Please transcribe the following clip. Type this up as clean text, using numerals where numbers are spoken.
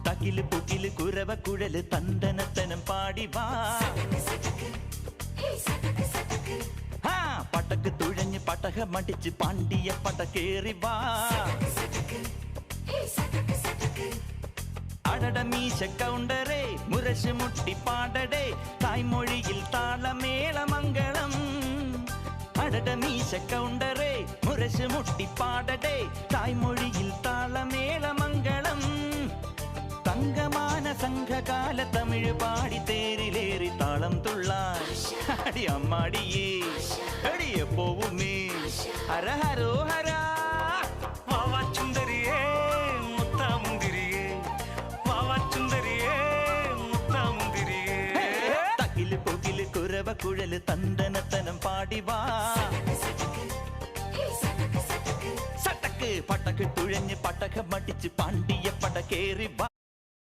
തകില് പുകില് കുരവ കുഴല് തന്തനത്തനം പാടി വാ. പടക്ക് തുഴഞ്ഞ് പടകമടിച്ച് പാണ്ടിയ പടകേറി വാ. അടട മീശ കൗണ്ടറേ മുരശ് മുട്ടി പാടടേ തായ്മൊഴിയിൽ താളമേളമംഗളം. അടട മീശ കൗണ്ടറേ മുരശ് മുട്ടി പാടടേ തായ്മൊഴിയിൽ താളമേളമംഗളം. തങ്കമാന സംഘകാല തമിഴ് പാടി തേരിലേറി താളം തുള്ളാൻ അടി അമ്മാടിയേ അടിയെ പോവുമേ ഹര ഹരോ ഹരാ. വാവാച്ചുന്തരിയേ മുത്താമുന്തിരിയേ വാവാച്ചുന്തരിയേ മുത്താമുന്തിരിയേ. തകില് പുകില് കുരവ കുഴല് തന്തനത്തനം പാടി വാ. സട്ടക്ക് പടക്ക് തുഴഞ്ഞ് പടകമടിച്ച് പാണ്ടിയ പടകേറി വാ.